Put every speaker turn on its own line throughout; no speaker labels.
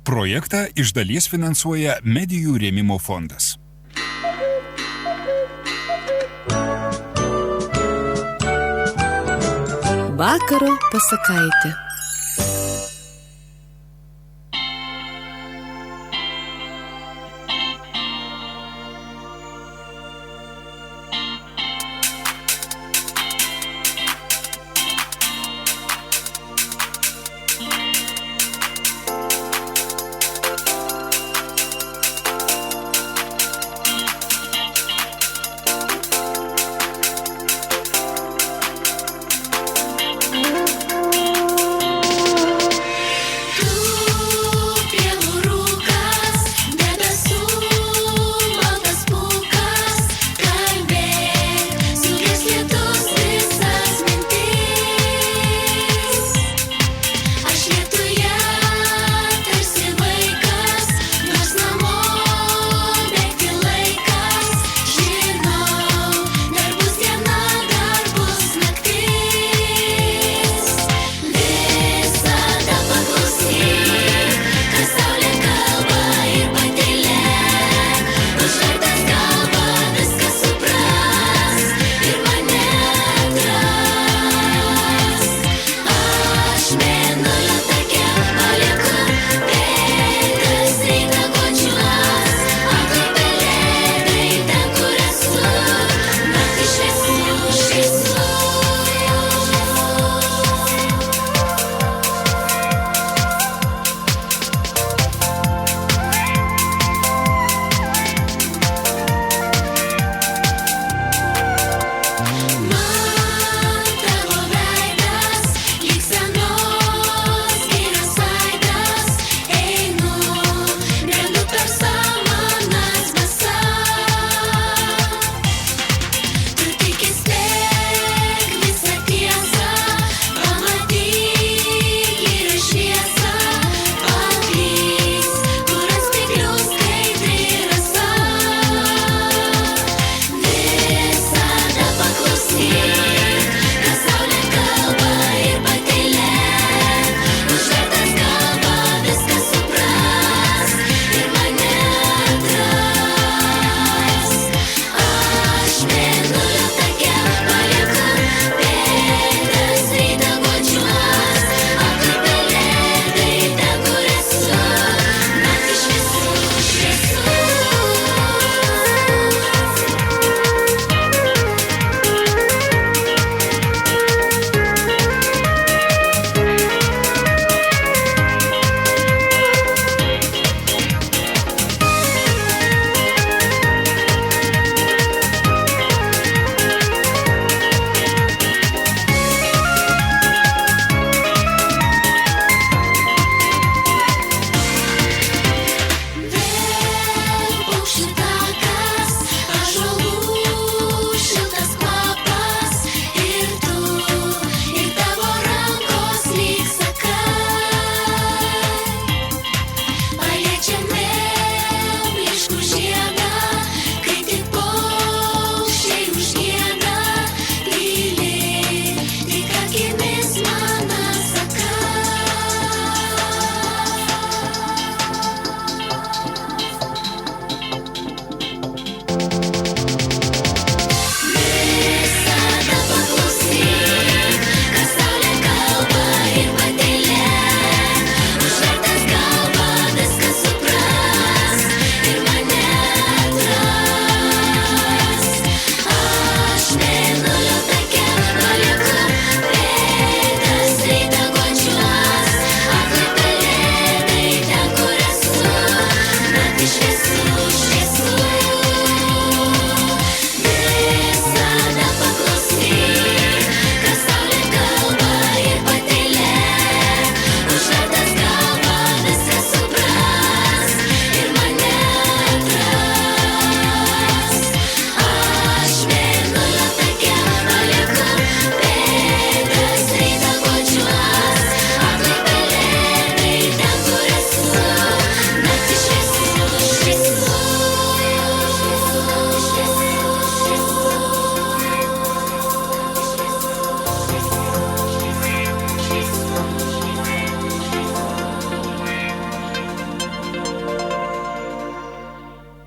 Projektą iš dalies finansuoja Medijų rėmimo fondas.
Vakaro pasakaitė.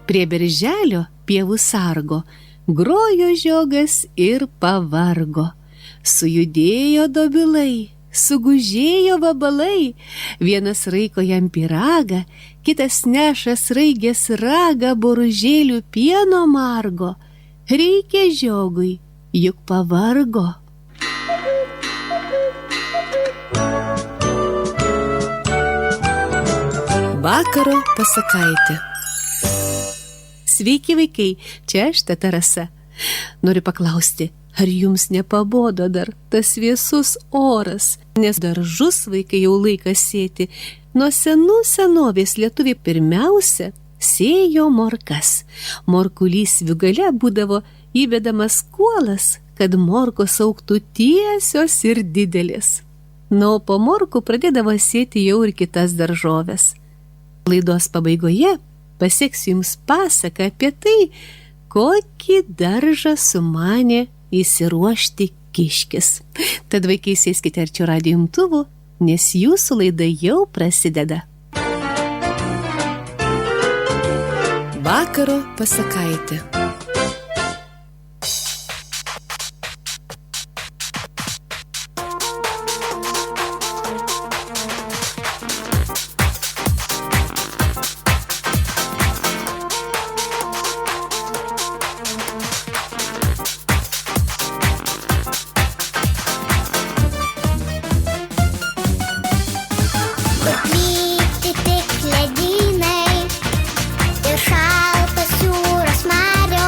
Prie berželio pievų sargo grojo žiogas ir pavargo. Sujudėjo dobilai, sugužėjo vabalai, vienas raiko jam pyragą, kitas neša sraigės ragą boružėlių pieno margo. Reikia žiogui, juk pavargo. Vakaro pasakaitė. Sveiki vaikai, čia aš Teta Rasa. Noriu paklausti, ar jums nepabodo dar tas vėsus oras, nes daržus vaikai jau laikas sėti. Nuo senų senovės lietuviai pirmiausia sėjo morkas. Morkų lysvių gale būdavo įvedamas kuolas, kad morkos augtų tiesios ir didelės. Na, o po morkų pradėdavo sėti jau ir kitas daržoves. Laidos pabaigoje pasieksiu jums pasaką apie tai, kokį daržą sumanė įsiruošti kiškis. Tad vaikai sėskite arčiau radijo imtuvų, nes jūsų laida jau prasideda. Vakaro pasakaitė.
Plyti tik ledynai ir šaltas jūros marios.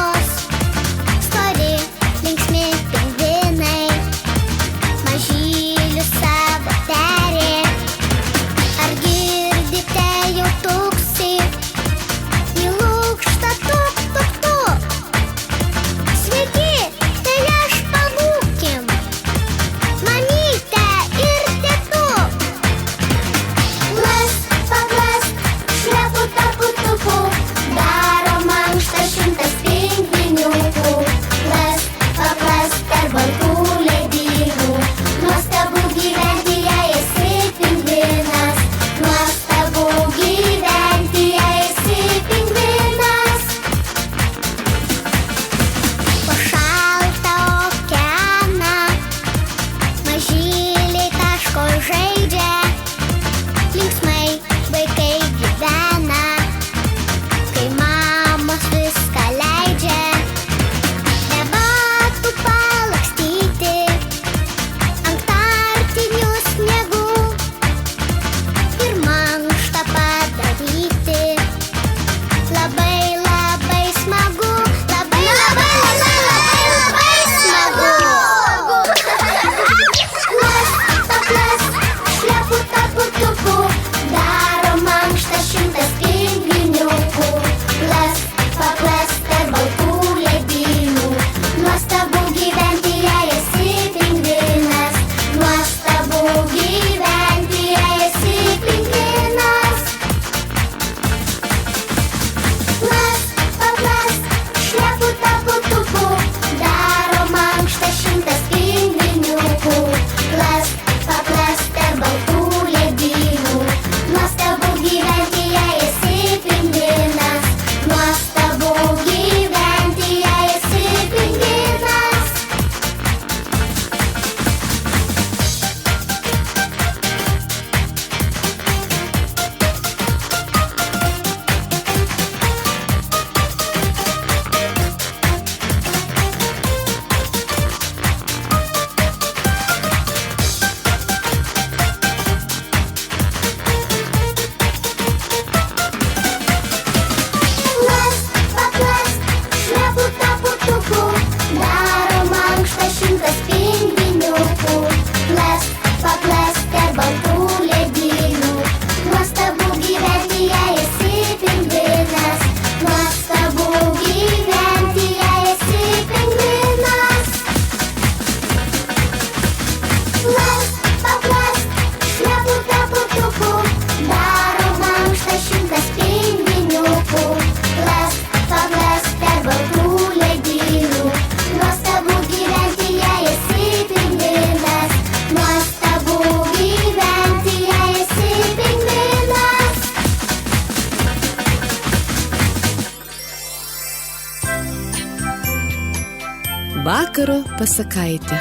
Vakaro pasakaitė.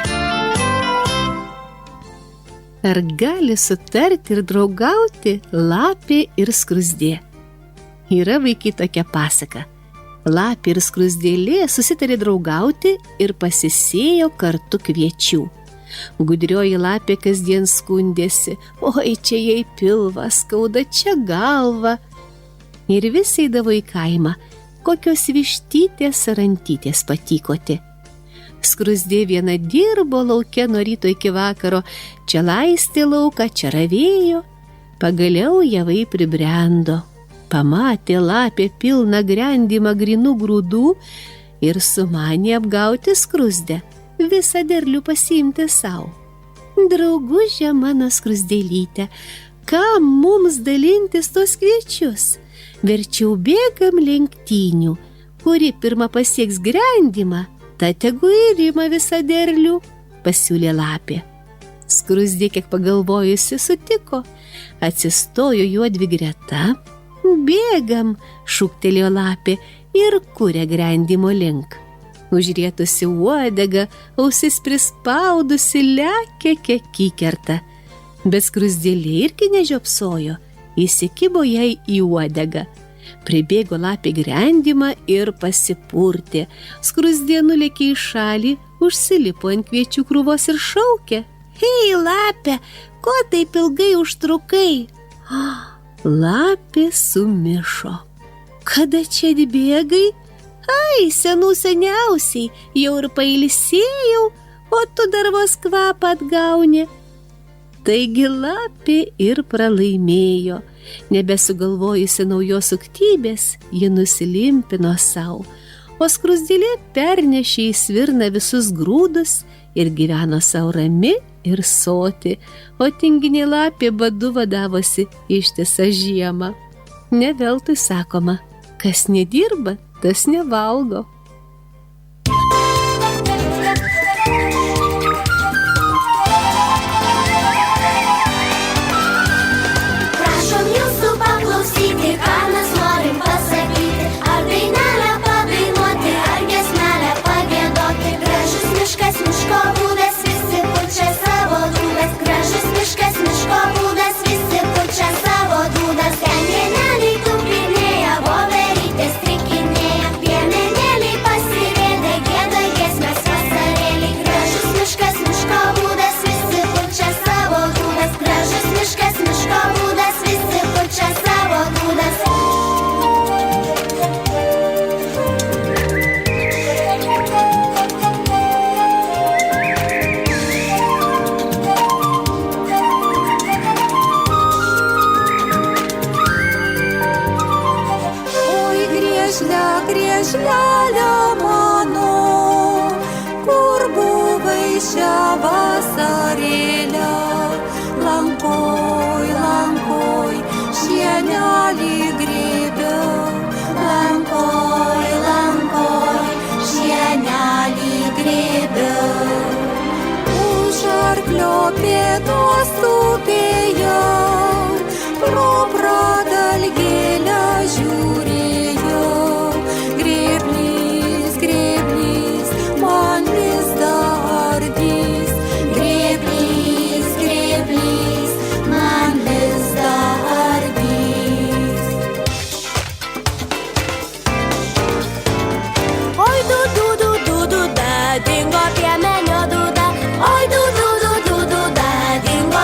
Ar gali sutarti ir draugauti lapė ir skruzdė? Yra vaikai tokia pasaka. Lapė ir skruzdėlė susitarė draugauti ir pasisėjo kartu kviečių. Gudrioji lapė kasdien skundėsi, oi čia jai pilvas skauda, čia galva. Ir vis eidavo į kaimą, kokios vištytės ar antytės patykoti. Skruzdė viena dirbo lauke nuo ryto iki vakaro, čia laistė lauką, čia ravėjo. Pagaliau javai pribrendo. Pamatė lapė pilną grendimą grinų grūdų ir sumanė apgauti skruzdę, visą derlių pasiimti savo. Draugužė mano skruzdėlyte, kam mums dalintis tos kviečius? Verčiau bėgam lenktynių, kuri pirma pasieks grendimą, ta tegu ir ima visą derlių, pasiūlė lapė. Skruzdė, kiek pagalvojusi, sutiko, atsistojo juodvi greta. Bėgam, šūktelėjo lapė ir kuria grendimo link. Užrietusi uodegą, ausis prispaudusi, lekia kikerta. Bet skruzdėlė irgi nežiopsojo, įsikibo jai į uodegą. Pribėgo lapė grendimą ir pasipurtė. Skruzdė nulėkė į šalį, užsilipo ant kviečių krūvos ir šaukė: Hei, lapė, ko taip ilgai užtrukai? Lapė sumišo. Kada čia atbėgai? Ai, senų seniausiai, jau ir pailsėjau, o tu dar vos kvapą atgauni. Taigi lapė ir pralaimėjo. Nebesugalvojusi naujos suktybės, ji nusilimpino savo, o skruzdėlė pernešė į svirną visus grūdus ir gyveno savo rami ir soti, o tinginė lapė badu vadavosi ištisą žiemą. Ne veltui sakoma, kas nedirba, tas nevalgo.
Prašom jūsų paklausyti, ką mes norim pasakyti, ar dainelę padainuoti, ar giesmelę pagiedoti. Gražus miškas, miško būdas, visi pučia savo dūdas. Gražus miškas, miško būdas, visi pučia savo dūdas. Ten pieneliai tupinėja, voverytės trikinėja, piemenėliai pasirėdė, gieda giesmes vasarėlį. Gražus miškas, miško būdas, visi pučia savo dūdas. Gražus miškas, miško būdas, visi pučia savo dūdas.
Griežlelė mano, kur buvai šią vasarėlę? Lankoj, lankoj, šienelį grėbiau. Lankoj, lankoj, šienelį grėbiau. Už arklio pėdos tupėjau, pro pradalgėlę žiūrėjau. Grėblys, grėblys, man vis dar ardys. Grėblys, grėblys, man vis dar ardys.
Oi, du, da, dingo piemenio dūda. Oi, du, da, dingo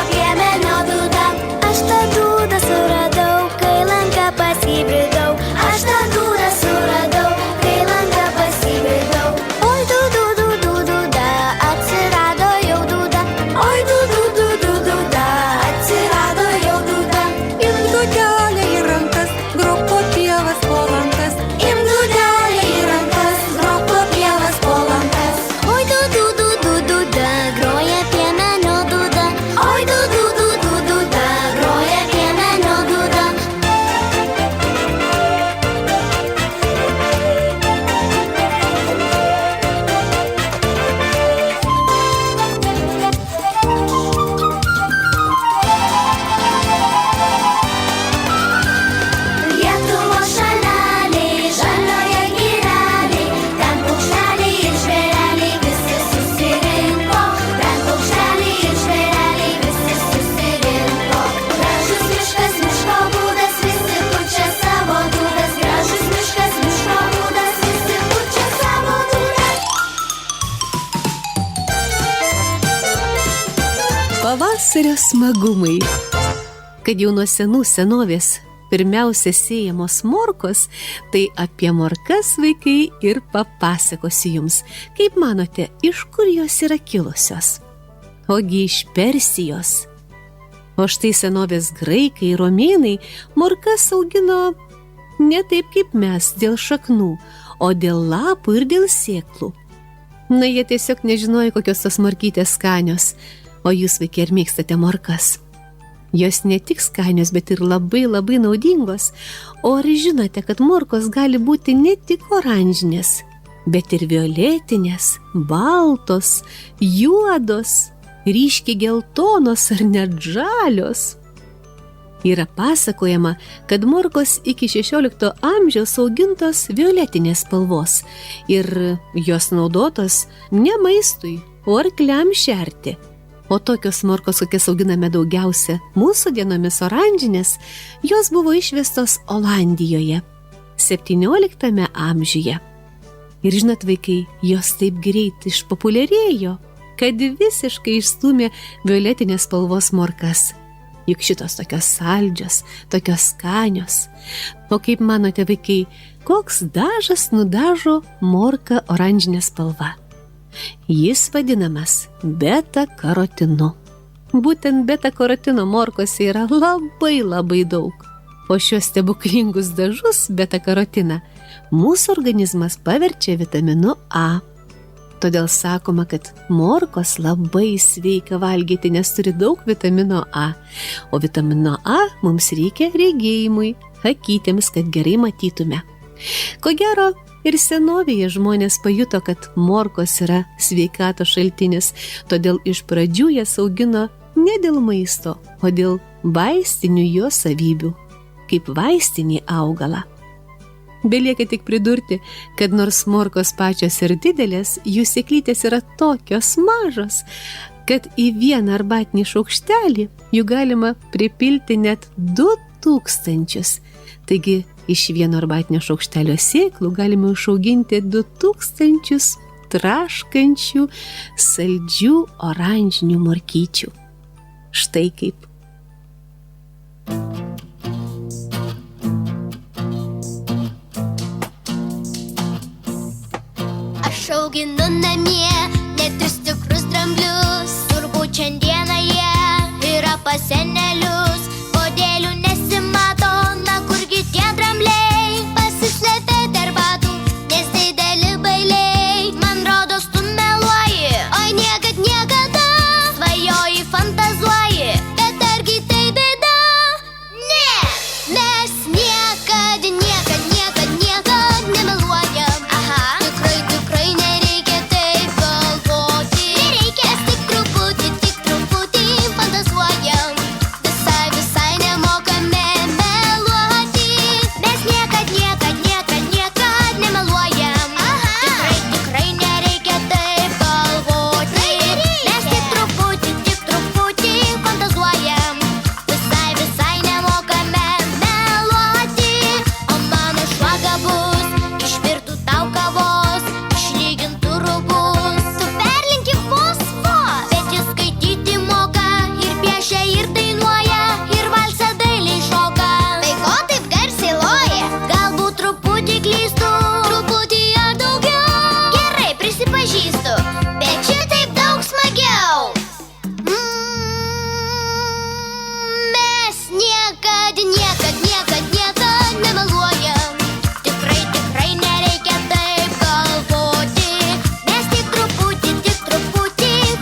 Pavasario smagumai. Kad jau nuo senų senovės pirmiausia sėjamos morkos, tai apie morkas, vaikai, ir papasakosiu jums. Kaip manote, iš kur jos yra kilusios? Ogi iš Persijos. O štai senovės graikai ir romėnai morkas augino ne taip kaip mes, dėl šaknų, o dėl lapų ir dėl sėklų. Na, jie tiesiog nežinojo, kokios tos morkytės skanios. O jūs, vaikai, ar mėgstate morkas? Jos ne tik skanios, bet ir labai naudingos. O ar žinote, kad morkos gali būti ne tik oranžinės, bet ir violetinės, baltos, juodos, ryškiai geltonos ar net žalios? Yra pasakojama, kad morkos iki 16 amžiaus augintos violetinės spalvos ir jos naudotos ne maistui, o arkliam šerti. O tokios morkos, kokias auginame daugiausia mūsų dienomis oranžinės, jos buvo išvestos Olandijoje 17 amžiuje. Ir žinot, vaikai, jos taip greit išpopuliarėjo, kad visiškai išstūmė violetinės spalvos morkas. Juk šitos tokios saldžios, tokios skanios. O kaip manote, vaikai, koks dažas nudažo morką oranžinė spalva? Jis vadinamas beta-karotinu. Būtent beta-karotino morkose yra labai daug. O šios stebuklingus dažus beta-karotiną mūsų organizmas paverčia vitaminu A. Todėl sakoma, kad morkos labai sveika valgyti, nes turi daug vitamino A. O vitamino A mums reikia regėjimui, akytėms, kad gerai matytume. Ko gero, ir senovėje žmonės pajuto, kad morkos yra sveikatos šaltinis, todėl iš pradžių jas augino ne dėl maisto, o dėl vaistinių jo savybių, kaip vaistinį augalą. Belieka tik pridurti, kad nors morkos pačios ir didelės, jų sėklytės yra tokios mažos, kad į vieną arbatinį šaukštelį jų galima pripilti net 2000. Taigi, iš vieno arbatinio šaukštelio sėklų galime užauginti 2000 traškančių, saldžių oranžinių morkyčių. Štai kaip.
Aš auginu namie net 3 stiprus dramblius. Turbūt šiandieną jie yra pas senelius. Kodėlių nesimato, na kurgi tie drambliai? Pasislėpė tarp batų, nes dideli bailiai. Man rodos, tu meluoji, oi niekada svajoji, fantazuoji. Bet argi tai bėda? Ne, mes niekad nemeluojam. Aha, tikrai nereikia taip galvoti. Nereikia, tik truputį fantazuojam. Visai nemokame meluoti. Mes niekad nemeluojam. Aha, tikrai nereikia taip galvoti. Mes tik truputį fantazuojam. Visai nemokame meluoti. O mano šuo gabus, išvirtų tau kavos, išlygintų rūbus. Tu perlinki vos, bet jis skaityti moka, ir piešia, ir dainuoja, ir valsą dailiai šoka. Tai ko taip garsiai loja? Galbūt truputį klystu, truputį ar daugiau. Gerai, prisipažįstu, bet šitaip daug smagiau. Mes niekad nemeluojam. Tikrai nereikia taip galvoti. Mes tik truputį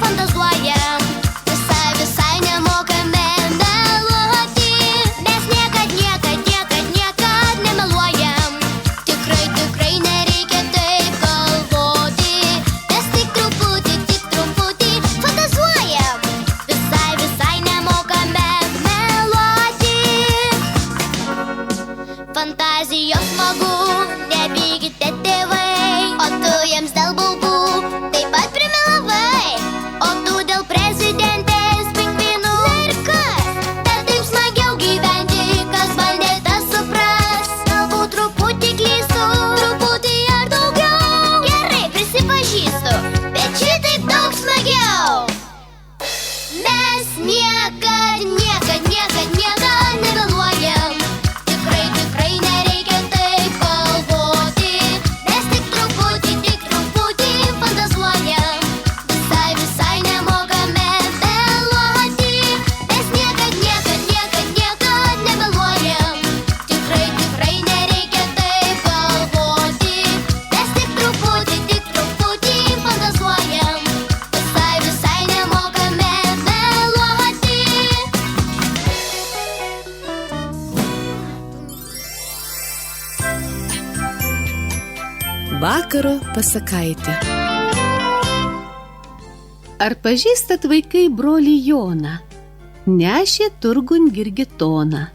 fantazuojam. Visai nemokame meluoti. Mes niekad nemeluojam. Tikrai nereikia taip galvoti. Mes tik truputį fantazuojam. Visai nemokame meluoti. Fantazijos smagu, nepykite tėvai, o tu jiems dėl baubų taip pat primelavai. O tu dėl prezidentės pingvinų. Na ir kas? Bet taip smagiau gyventi, kas bandė, tas supras. Galbūt truputį klystu, truputį ar daugiau. Gerai, prisipažįstu, bet šitaip daug smagiau. Mes
Vakaro pasakaitė. Ar pažįstat vaikai brolį Joną? Nešė turgun girgitoną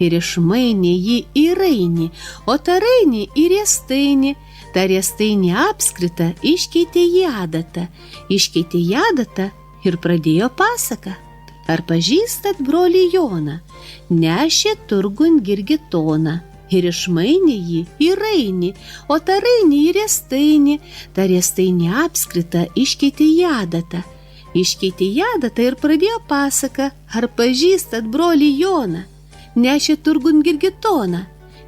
ir išmainė jį į rainį, o tą rainį į riestainį. Ta riestainį apskritą iškeitė į adatą, ir pradėjo pasaką. Ar pažįstat brolį Joną? Nešė turgun girgitoną ir išmainė jį į rainį, o tą rainį į riestainį. Ta riestainį apskritą iškeitė į adatą, ir pradėjo pasaką. Ar pažįstat brolį Joną? Nešė turgun girgitoną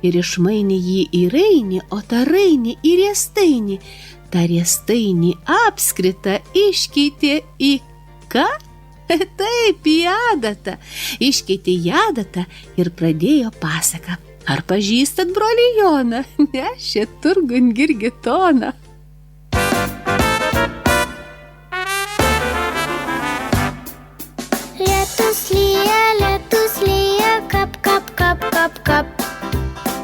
ir išmainė jį į rainį, o tą rainį į riestainį. Ta riestainį apskritą iškeitė į ką? Taip, į adatą. Iškeitė į adatą ir pradėjo pasaką. Ar pažįstat brolį Joną? Nešė turgun girgitoną.
Lietus lyja, kap, kap, kap, kap, kap.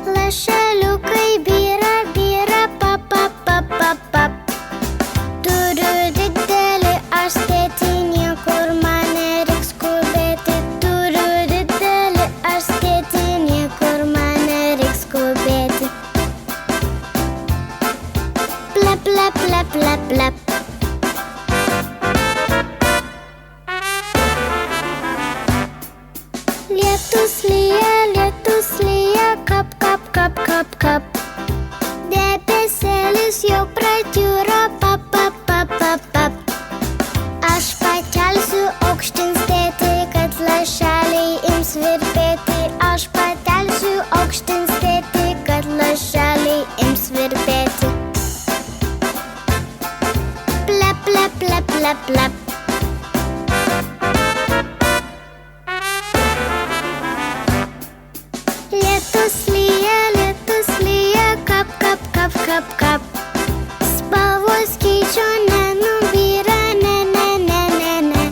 Lašeliukai byra, pap, pap, pap, pap, pap. Turiu didelį aš tėtį, niekur man nereiks skubėti. Turiu didelį aš tėtį, niekur man nereiks skubėti. Plep, plep, plep, plep, plep. Lietus lyja, kap, kap, kap, kap, kap. Debesėlis jau pradžiūro, pap, pap, pap, pap, pap. Aš pakelsiu aukštyn stėti, kad lašeliai ims virpėti. Aš pakelsiu aukštyn stėti, kad lašeliai ims virpėti. Plep, plep, plep, plep, plep. Lietus lyja, kap, kap, kap, kap, kap. Spalvos keičio nenubyra, ne.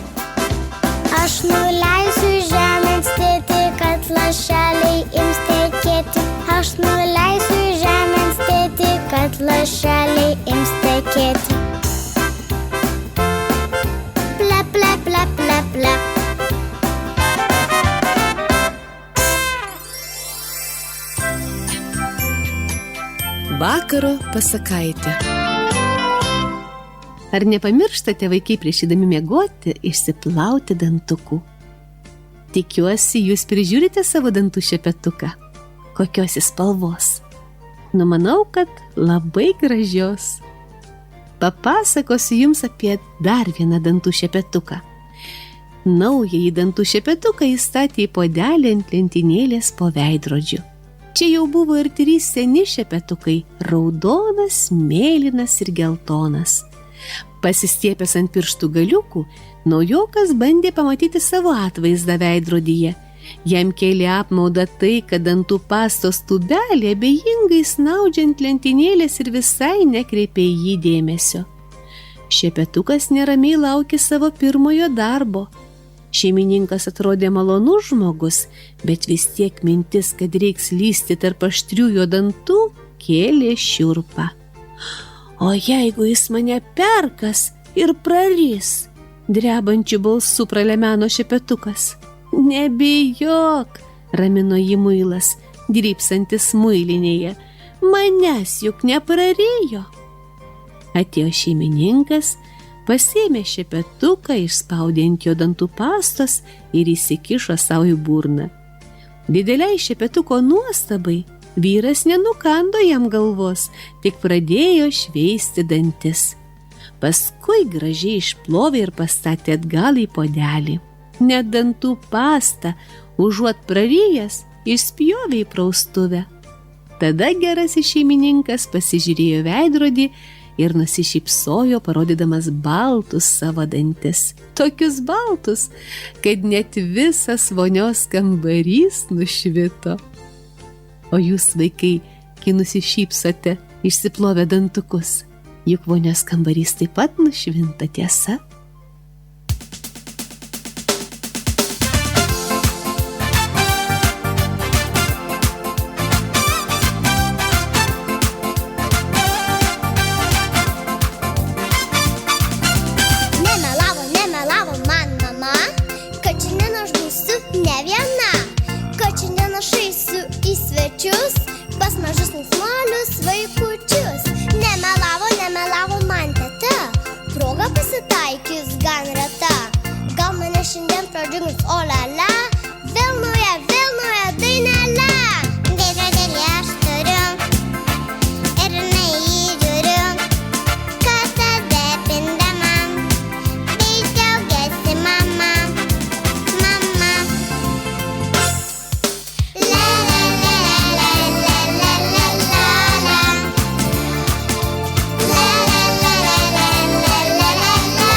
Aš nuleisiu žemėn stėti, kad lašeliai ims tekėti. Aš nuleisiu žemėn stėti, kad lašeliai ims tekėti. Plep, plep, plep, plep, plep.
Vakaro pasakaitė. Ar nepamirštate, vaikai, prieš eidami miegoti, išsiplauti dantukų? Tikiuosi, jūs prižiūrite savo dantų šepetuką. Kokios jis spalvos? Numanau, kad labai gražios. Papasakosiu jums apie dar vieną dantų šepetuką. Naująjį dantų šepetuką įstatė į puodelį ant lentynėlės po veidrodžiu. Čia jau buvo ir 3 seni šepetukai – raudonas, mėlynas ir geltonas. Pasistiepęs ant pirštų galiukų, naujokas bandė pamatyti savo atvaizdą veidrodyje. Jam kėlė apmaudą tai, kad dantų pastos tubelė abejingai snaudžiant lentynėlės ir visai nekreipė į jį dėmesio. Šepetukas neramiai laukė savo pirmojo darbo. Šeimininkas atrodė malonus žmogus, bet vis tiek mintis, kad reiks lysti tarp aštriųjų dantų, kėlė šiurpą. O jeigu jis mane perkas ir prarys, drebančiu balsu pralemeno šepetukas. Nebijok, ramino jį muilas, drybsantis muilinėje, manęs juk neprarijo. Atėjo šeimininkas, pasėmė šepetuką, išspaudė ant jo dantų pastos ir įsikišo savo į burną. Dideliai šepetuko nuostabai vyras nenukando jam galvos, tik pradėjo šveisti dantis. Paskui gražiai išplovė ir pastatė atgal į puodelį. Net dantų pastą, užuot prarijęs, išspjovė į praustuvę. Tada gerasis šeimininkas pasižiūrėjo veidrodį ir nusišypsojo, parodydamas baltus savo dantis. Tokius baltus, kad net visas vonios kambarys nušvito. O jūs, vaikai, kai nusišypsote, išsiplovę dantukus, juk vonios kambarys taip pat nušvinta, tiesa?
svečius, pas mažus linksmuolius vaikučius. Nemelavo man teta, proga pasitaikys gan reta. Gal mane šiandien pradžiugins, o la la, vėl nauja dainelė. Veidrodėlį aš turiu ir jinai jį žiūriu, kas tada pindama, bei džiaugiasi mama. La la la la la la la la la. La la la la la la la la la.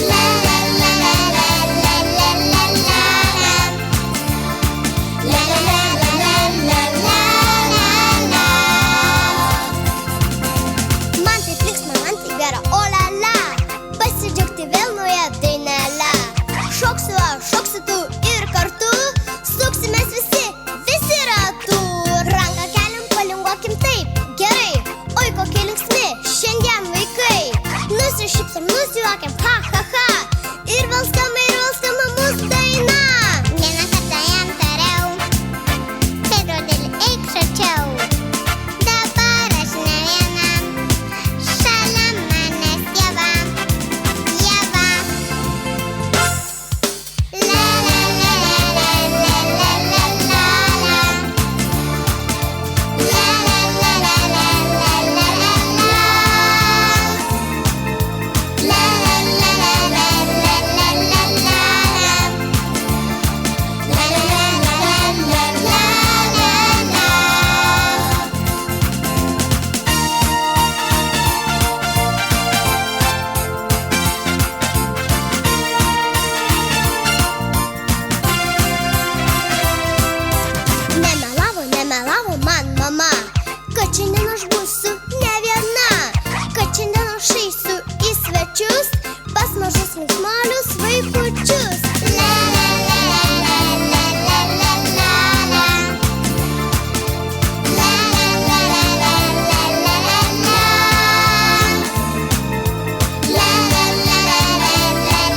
La la la la la la la la la. La la la la la la la. Man taip linksma, man taip gera, o la la. Pasidžiaugti vėl nauja dainelė. Šoksiu aš, šoksi tu ir kartu suksimės visi ratu. Ranką keliam, palinguokim taip, gerai. Oi, kokie linksmi šiandien vaikai. Nusišypsom, nusijuokiam, ha ha ha. Ir vėl skamba mūsų daina. Vieną kartą jam tariau, veidrodėlį eik šarčiau. Dabar aš ne viena, šalia manęs Ieva. La la la la la la la la la. La la la la la la la la la. La la la la la la la la la. La la la la la la la. Nemelavo man mama, kad šiandien aš būsiu ne viena, kad šiandien aš eisiu į svečius, pas mažus linksmuolius vaikučius. La la la la la la la la la la. La la la la la la la la la. La la la la la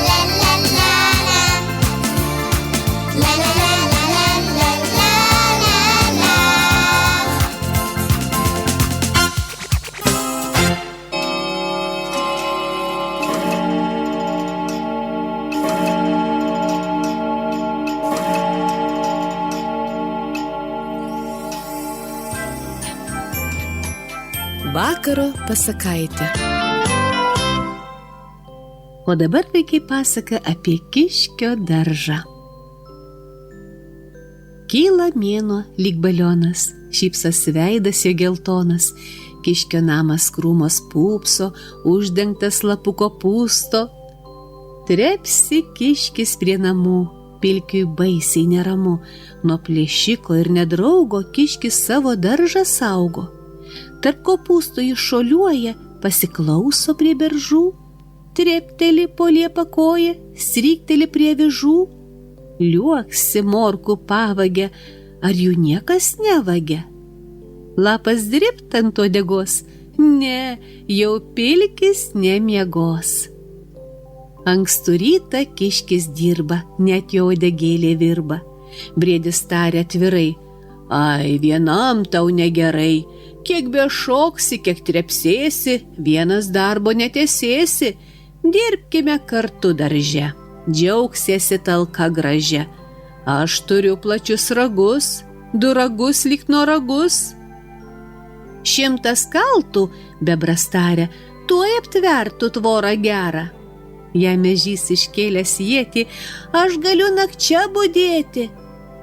la la la la. La la la la la la la la.
Vakaro pasakaitė. O dabar vaikai pasaka apie Kiškio daržą. Kyla mėnuo lyg balionas, šypsosi veidas jo geltonas. Kiškio namas krūmos pūpso, uždengtas lapuko pūsto. Trepsi kiškis prie namų, pilkiui baisiai neramu. Nuo plėšiko ir nedraugo kiškis savo daržą saugo. Tarp kopūstų jis šuoliuoja, pasiklauso prie beržų. Trepteli po liepą koją, strykteli prie avižų. Liuoksi morkų pavagę, ar jų niekas nevagia? Lapas dribt ant uodegos, ne, jau pilkis nemiegos. Ankstų rytą kiškis dirba, net jo uodegėlė virba. Briedis taria atvirai, ai, vienam tau negerai, kiek bešoksi, kiek trepsėsi, vienas darbo netesėsi, dirbkime kartu darže, džiaugsiesi talka gražia. Aš turiu plačius ragus, 2 ragus lyg nuo ragus. 100 kaltų, bebras taria, tuoj aptvertų tvorą gerą. Jei mežys iškėlęs ietį, aš galiu nakčia budėti.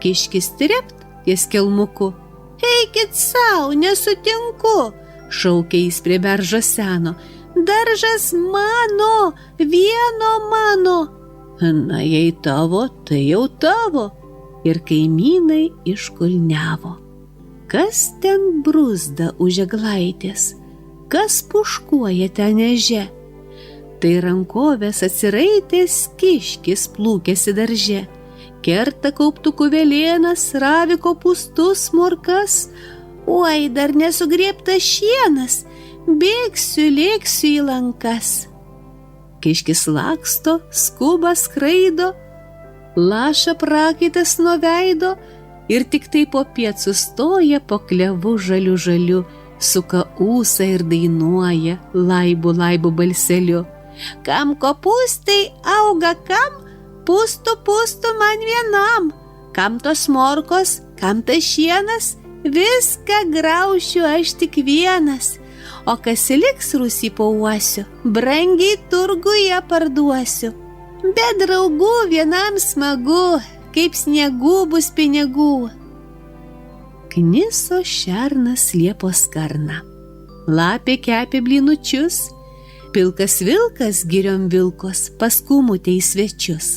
Kiškis trept ties kelmuku. Eikit sau, nesutinku, šaukė jis prie beržo seno. Daržas mano, vieno mano. Na, jei tavo, tai jau tavo. Ir kaimynai iškulniavo. Kas ten bruzda už eglaitės, kas puškuoja ten eže? Tai rankovės atsiraitęs kiškis plūkėsi darže. Kerta kauptukų velėnas, ravi kopūstus morkas. Oi, dar nesugriebtas šienas, bėgsiu, lėksiu į lankas. Kiškis laksto, skuba, skraido, laša prakaitas nuo veido ir tik tai po piet sustoja po klevu žaliu, suka ūsą ir dainuoja laibu balseliu. Kam kopūstai auga, kam pustų man vienam, kam tos morkos, kam tas šienas, viską graušiu aš tik vienas, o kas liks rūsy pauosiu, brangiai turguje parduosiu. Be draugų vienam smagu, kaip sniegų bus pinigų. Kniso šernas liepos skarną, lapė kepė blynučius, pilkas vilkas giriom vilkos pas kūmutę į svečius.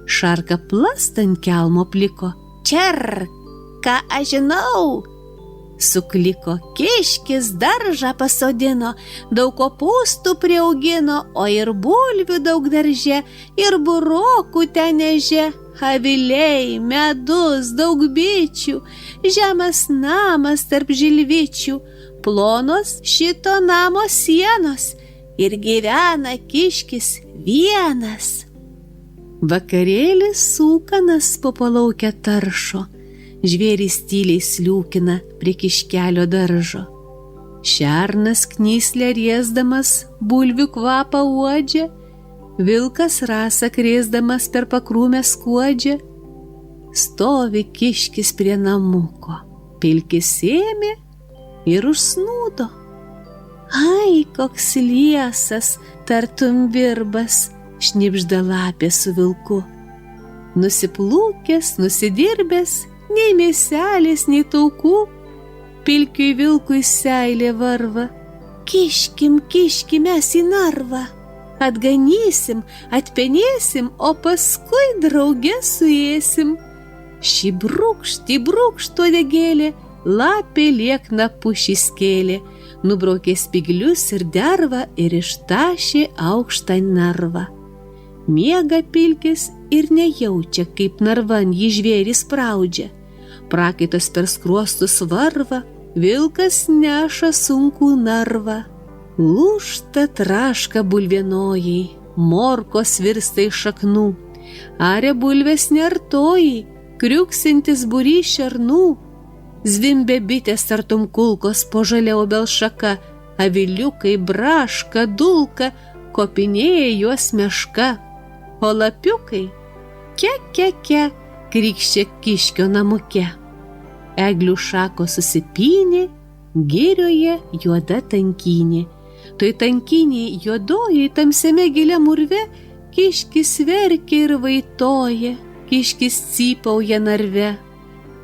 Šarka plast ant kelmo pliko, čer, ką aš žinau. Sukliko, kiškis daržą pasodino, daug kopūstų priaugino, o ir bulvių daug darže, ir burokų ten eže, aviliai, medus, daug bičių, žemas namas tarp žilvičių, plonos šito namo sienos, ir gyvena kiškis vienas. Vakarėlis sūkanas po palaukę taršo, žvėrys tyliai sliūkina prie kiškelio daržo. Šernas knyslę riesdamas bulvių kvapą uodžia, vilkas rasą krėsdamas per pakrūmę skuodžia. Stovi kiškis prie namuko, pilkis ėmė ir užsnūdo. Ai, koks liesas, tartum virbas, šnibžda lapė su vilku. Nusiplūkęs, nusidirbęs, nei mėselės, nei taukų, pilkiui vilkui seilė varva. Kiškim mes į narvą, atganysim, atpenėsim, o paskui drauge suėsim. Šį brūkšt uodegėlė, lapė liekna pušį skėlė, nubraukė spiglius ir dervą ir ištašė aukštą narvą. Miega pilkis ir nejaučia, kaip narvan jį žvėris spraudžia. Prakaitas per skruostus varva, vilkas neša sunkų narvą. Lūžta traška bulvienojai, morkos virsta iš šaknų, aria bulvės nertojai, kriuksintis būrys šernų. Zvimbė bitės tartum kulkos po žalia obelšaka, aviliukai braška, dulka, kopinėja juos meška. O lapiukai ke, krykščia kiškio namuke. Eglių šakos susipynė, girioje juoda tankynė. Toj tankynėj juodojai tamsiame giliam urve, kiškis verkia ir vaitoja, kiškis cypauja narve.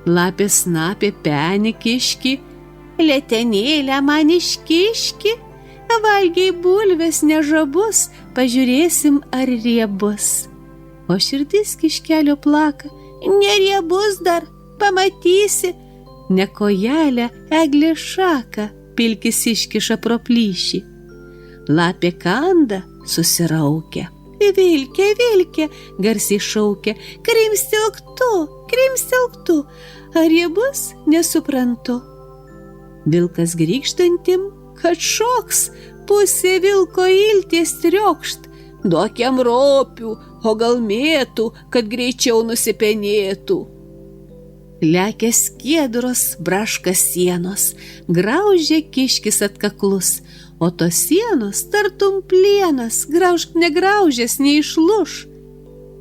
Lapė snapė penį kiški, letenėlę man iškiški, valgiai bulves nežabus, pažiūrėsim ar riebus. O širdis kiškelio plaka, neriebus dar, pamatysi, ne kojelę, eglė šaką, pilkis iškiša pro plyšį. Lapė kanda, susiraukia. Vilke, garsiai šaukia, krimstelk tu, ar riebus nesuprantu. Vilkas grįžtantim, kad šoks, pusė vilko ilties triokšt, duok jam ropių, o gal mėtų, kad greičiau nusipenėtų. Lekia skiedros, braška sienos, graužia kiškis atkaklus, o tos sienos tartum plienas, graužk negraužęs neišluš.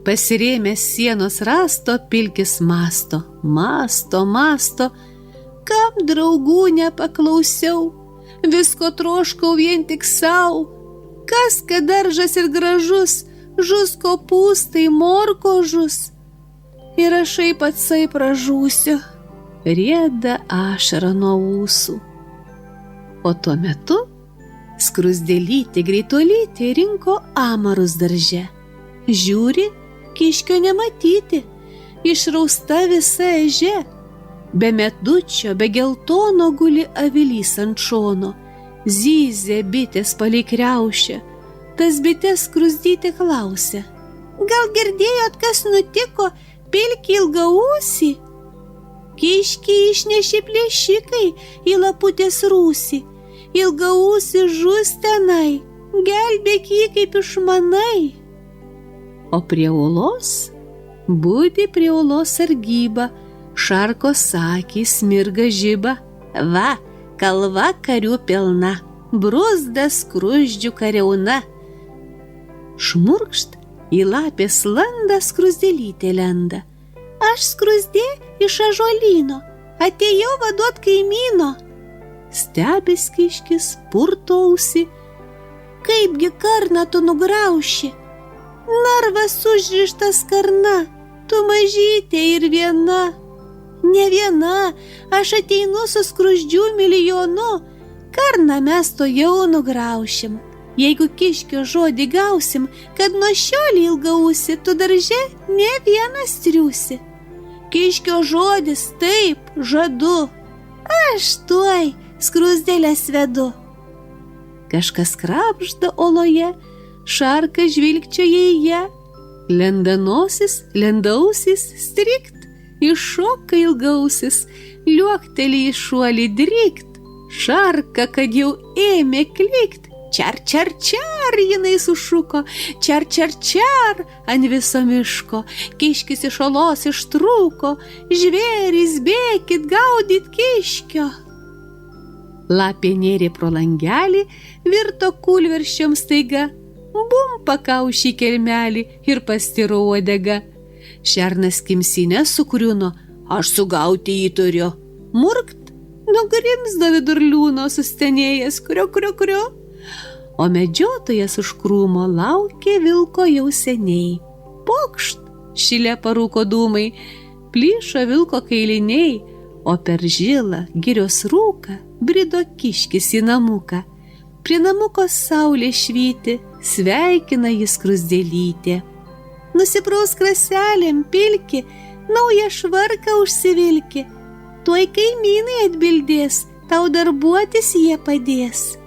Pasirėmęs sienos rasto, pilkis masto, kam draugų nepaklausiau, visko troškau vien tik sau, kas kad daržas ir gražus, žus kopūstai, morko žus, ir ašai patsai pražūsiu, rieda ašara nuo ūsų. O tuo metu skrusdėlytė greitolytė rinko amarus darže. Žiūri, kiškio nematyti, išrausta visa eže. Be medučio, be geltono guli avilys ant šono, zyzė bitės palei kriaušę. Tas bitės skrusdytė klausė: gal girdėjot, kas nutiko pilkį ilgaūsį? Kiškį išnešė plėšikai į laputės rūsį, ilgaūsį žus tenai, gelbėk jį kaip išmanai. O prie uolos budi prie uolos sargyba, Šarko sakys mirga žiba. Va, kalva karių pilna, bruzda skruzdžių kariauna. Šmurkšt, į lapės landą skruzdėlytė lenda. Aš skruzdė iš ąžuolyno, atėjau vaduot kaimyno. Stebės kiškis, purto ausį, kaipgi karną tu nugrauši. Narvas užrištas karna, tu mažytė ir viena. Ne viena, aš ateinu su skruzdžių milijonu, karną mes to jau nugraušim. Jeigu kiškio žodį gausim, kad nuo šiol ilgausi, tu darže ne vienas triusi. Kiškio žodis taip, žadu, aš tuoj skruzdėlės vedu. Kažkas krapšda oloje, Šarka žvilgčioja į ją. Lenda nosis, lenda ausis, strikt, iššoka ilgausis, liuokteli į šuolį drykt. Šarka, kad jau ėmė klykt, čar, čar, čar, jinai sušuko, čar, čar, čar, ant viso miško. Kiškis iš olos ištrūko, žvėrys bėkit, gaudyt kiškio. Lapė nėrė pro langelį, virto kūlversčiom staiga, bum pakaušį kelmelį ir pastiro uodega. Šernas kimsinę sukriuno, aš sugauti jį turiu. Murkt, nugrimzdo vidur liūno sustenėjęs, kurio. O medžiotojas už krūmo laukė vilko jau seniai. Pokšt, šile parūko dūmai, plyšo vilko kailiniai, o per žilą girios rūką brido kiškis į namuką. Prie namuko saulė švyti, sveikina jis skruzdėlytė. Nusipraus kraselėm pilki, naują švarką užsivilki. Tuoj kaimynai atbildės, tau darbuotis jie padės.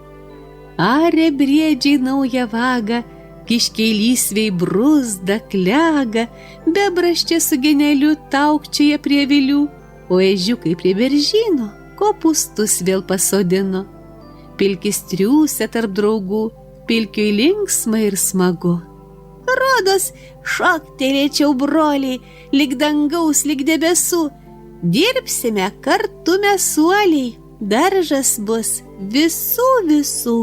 Arė briedžiai naują vagą, kiškiai lysviai bruzda, klega, bebras čia su geneliu taukčioje prie vilių, o ežiukai prie beržyno kopūstus vėl pasodino. Pilkis triūsia tarp draugų, pilkiui linksma ir smagu. Rodos, šoktelėčiau broliai, lyg dangaus, lyg debesų, dirbsime kartu mesuoliai, daržas bus visų.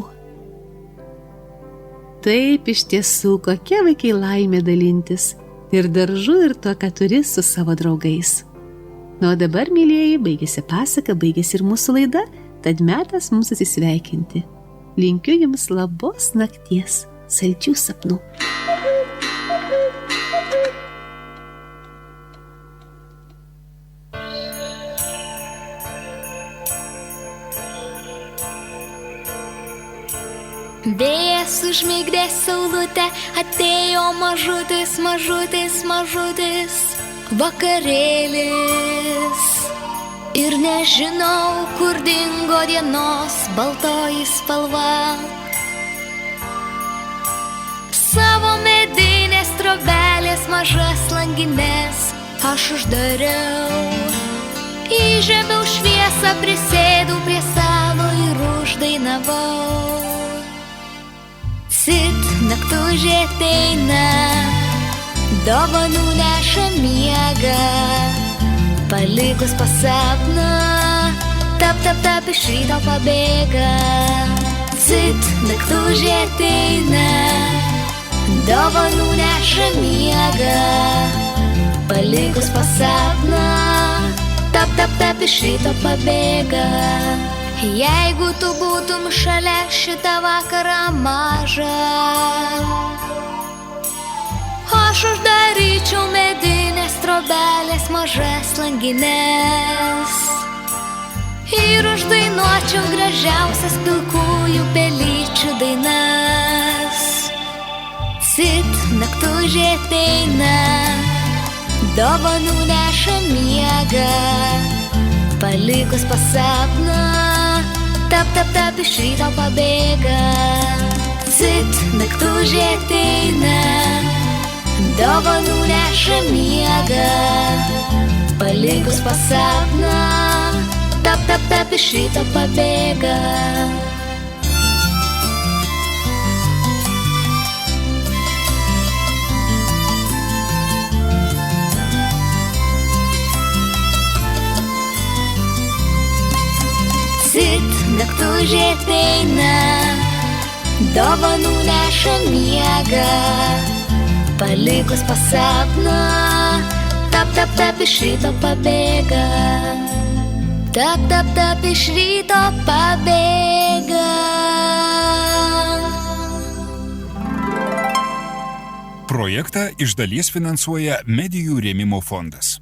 Taip iš tiesų, kokia vaikai laimė dalintis ir daržu, ir to, ką turi su savo draugais. Na, o dabar, mylėjai, baigėsi pasaka, baigėsi ir mūsų laida, tad metas mums atsisveikinti. Linkiu jums labos nakties, saldžių sapnų.
Vėjas užmigdė saulutę, atėjo mažutis vakarėlis. Ir nežinau, kur dingo dienos baltoji spalva. Savo medinės trobelės mažas langines aš uždariau. Įžiebiau šviesą, prisėdau prie stalo ir uždainavau. Cit, naktužė ateina, dovanų neša miegą, palikus pasapną, tap, iš ryto pabėga. Cit, naktužė ateina, dovanų neša miegą, palikus pasapną, tap, iš ryto pabėga. Jeigu tu būtum šalia šitą vakarą mažą, aš uždaryčiau medinės trobelės mažas langines ir uždainuočiau gražiausias pilkųjų pelyčių dainas. Cit, naktužė ateina, dovanų neša miegą, palikus pasapną, tap, iš ryto pabėga. Cit, naktužė ateina, dovanų neša miegą, palikus pasapną, tap, iš ryto pabėga. Naktužė ateina, dovanų neša miegą, palikus pasapną, tap, tap, tap iš ryto pabėga. Tap, tap, tap iš ryto pabėga.
Projektą iš dalies finansuoja Medijų rėmimo fondas.